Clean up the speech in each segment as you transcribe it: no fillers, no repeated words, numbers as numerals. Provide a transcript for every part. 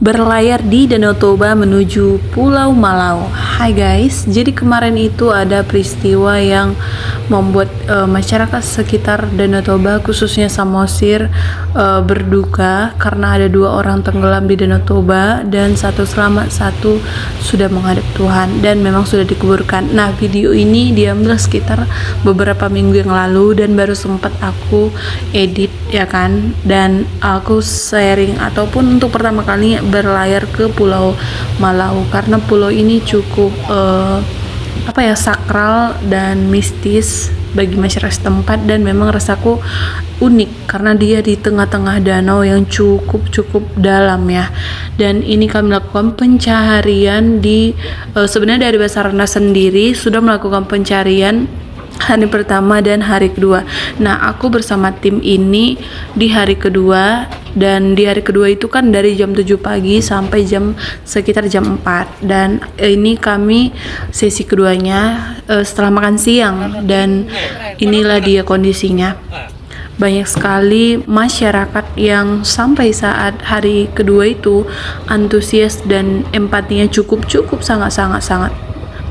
berlayar di Danau Toba menuju Pulau Malau. Hai guys, jadi kemarin itu ada peristiwa yang membuat masyarakat sekitar Danau Toba khususnya Samosir berduka karena ada 2 orang tenggelam di Danau Toba dan 1 selamat, 1 sudah menghadap Tuhan dan memang sudah dikuburkan. Nah, video ini diambil sekitar beberapa minggu yang lalu dan baru sempat aku edit ya kan, dan aku sharing ataupun untuk pertama kali berlayar ke Pulau Malau karena pulau ini cukup sakral dan mistis bagi masyarakat setempat, dan memang rasaku unik karena dia di tengah-tengah danau yang cukup dalam ya. Dan ini kami melakukan pencarian di sebenarnya dari Basarnas sendiri sudah melakukan pencarian hari pertama dan hari kedua. Nah, aku bersama tim ini di hari kedua, dan di hari kedua itu kan dari jam 7 pagi sampai sekitar jam 4, dan ini kami sesi keduanya setelah makan siang, dan inilah dia kondisinya. Banyak sekali masyarakat yang sampai saat hari kedua itu antusias dan empatinya cukup sangat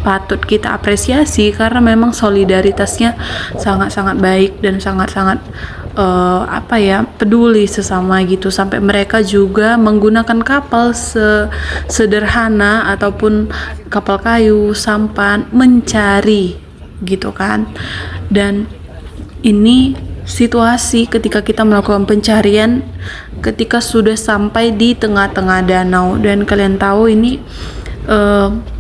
patut kita apresiasi karena memang solidaritasnya sangat baik dan sangat peduli sesama gitu, sampai mereka juga menggunakan kapal sederhana ataupun kapal kayu, sampan mencari gitu kan. Dan ini situasi ketika kita melakukan pencarian ketika sudah sampai di tengah-tengah danau, dan kalian tahu ini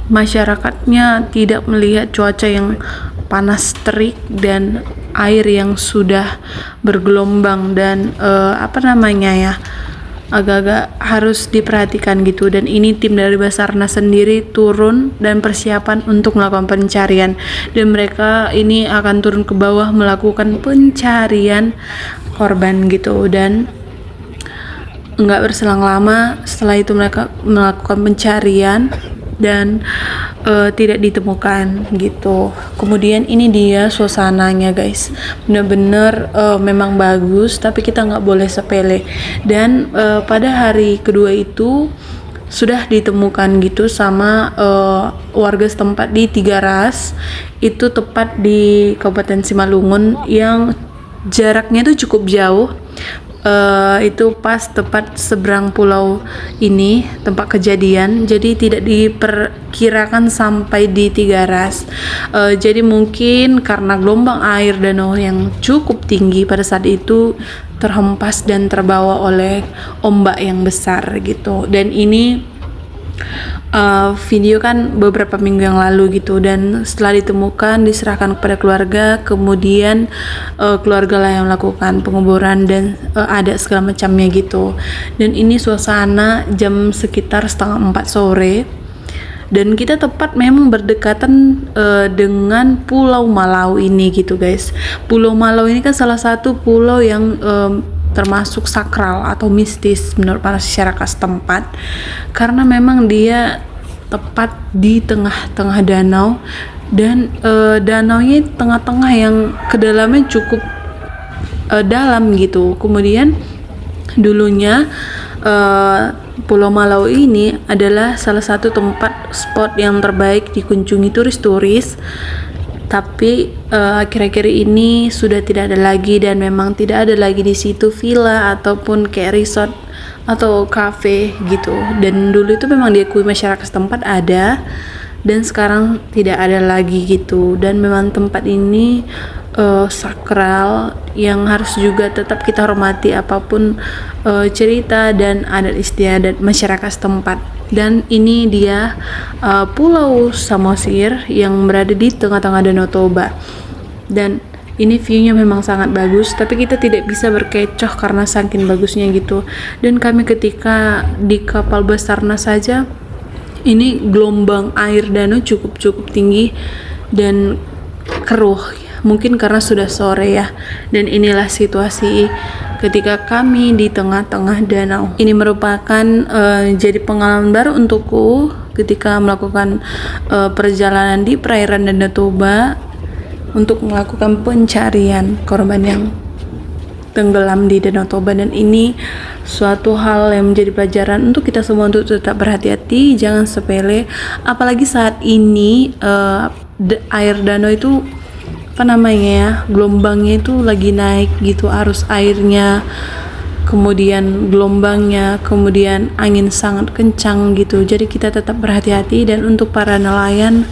masyarakatnya tidak melihat cuaca yang panas terik dan air yang sudah bergelombang dan agak-agak harus diperhatikan gitu. Dan ini tim dari Basarnas sendiri turun dan persiapan untuk melakukan pencarian, dan mereka ini akan turun ke bawah melakukan pencarian korban gitu. Dan enggak berselang lama setelah itu mereka melakukan pencarian dan tidak ditemukan gitu. Kemudian ini dia suasananya guys, bener-bener memang bagus, tapi kita nggak boleh sepele. Dan pada hari kedua itu sudah ditemukan gitu sama warga setempat di Tigaras, itu tepat di Kabupaten Simalungun yang jaraknya itu cukup jauh. Itu pas tepat seberang pulau ini tempat kejadian, jadi tidak diperkirakan sampai di Tigaras. Jadi mungkin karena gelombang air danau yang cukup tinggi pada saat itu terhempas dan terbawa oleh ombak yang besar gitu. Dan ini video kan beberapa minggu yang lalu gitu, dan setelah ditemukan diserahkan kepada keluarga, kemudian keluarga lah yang melakukan penguburan dan ada segala macamnya gitu. Dan ini suasana jam sekitar 3:30 sore, dan kita tepat memang berdekatan dengan Pulau Malau ini gitu guys. Pulau Malau ini kan salah satu pulau yang termasuk sakral atau mistis menurut para masyarakat setempat karena memang dia tepat di tengah-tengah danau, dan danaunya tengah-tengah yang kedalamnya cukup dalam gitu. Kemudian dulunya Pulau Malau ini adalah salah satu tempat spot yang terbaik dikunjungi turis-turis, tapi akhir-akhir ini sudah tidak ada lagi, dan memang tidak ada lagi di situ villa ataupun kayak resort atau cafe gitu. Dan dulu itu memang diakui masyarakat setempat ada, dan sekarang tidak ada lagi gitu. Dan memang tempat ini sakral yang harus juga tetap kita hormati apapun cerita dan adat istiadat masyarakat setempat. Dan ini dia Pulau Samosir yang berada di tengah-tengah Danau Toba, dan ini view-nya memang sangat bagus, tapi kita tidak bisa berkecoh karena saking bagusnya gitu. Dan kami ketika di kapal Basarnas saja ini gelombang air danau cukup tinggi dan keruh, mungkin karena sudah sore ya. Dan inilah situasi ketika kami di tengah-tengah danau. Ini merupakan jadi pengalaman baru untukku ketika melakukan perjalanan di perairan Danau Toba untuk melakukan pencarian korban yang tenggelam di Danau Toba, dan ini suatu hal yang menjadi pelajaran untuk kita semua untuk tetap berhati-hati, jangan sepele, apalagi saat ini air danau itu apa namanya ya, gelombangnya itu lagi naik gitu, arus airnya, kemudian gelombangnya, kemudian angin sangat kencang gitu. Jadi kita tetap berhati-hati. Dan untuk para nelayan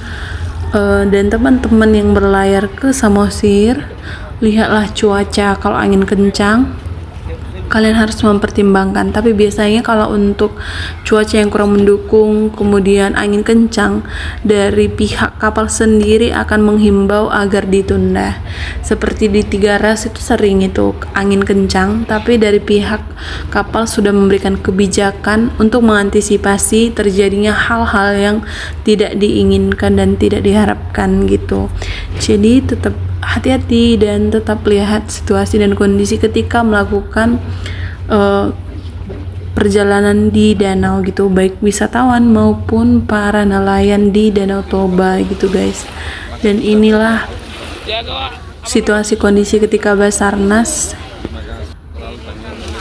dan teman-teman yang berlayar ke Samosir, lihatlah cuaca. Kalau angin kencang, kalian harus mempertimbangkan. Tapi biasanya kalau untuk cuaca yang kurang mendukung, kemudian angin kencang, dari pihak kapal sendiri akan menghimbau agar ditunda. Seperti di Tiga Ras itu sering itu angin kencang, tapi dari pihak kapal sudah memberikan kebijakan untuk mengantisipasi terjadinya hal-hal yang tidak diinginkan dan tidak diharapkan gitu. Jadi tetap hati-hati dan tetap lihat situasi dan kondisi ketika melakukan perjalanan di danau gitu, baik wisatawan maupun para nelayan di Danau Toba gitu guys. Dan inilah situasi kondisi ketika Basarnas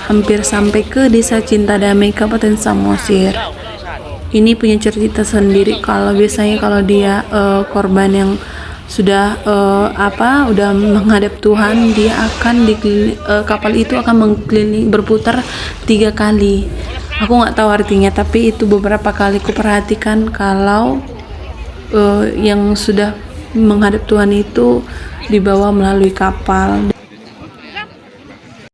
hampir sampai ke Desa Cinta Damai, Kabupaten Samosir. Ini punya cerita sendiri. Kalau biasanya kalau dia korban yang sudah udah menghadap Tuhan, dia akan kapal itu akan mengkeliling berputar 3 kali. Aku nggak tahu artinya, tapi itu beberapa kali ku perhatikan kalau yang sudah menghadap Tuhan itu dibawa melalui kapal.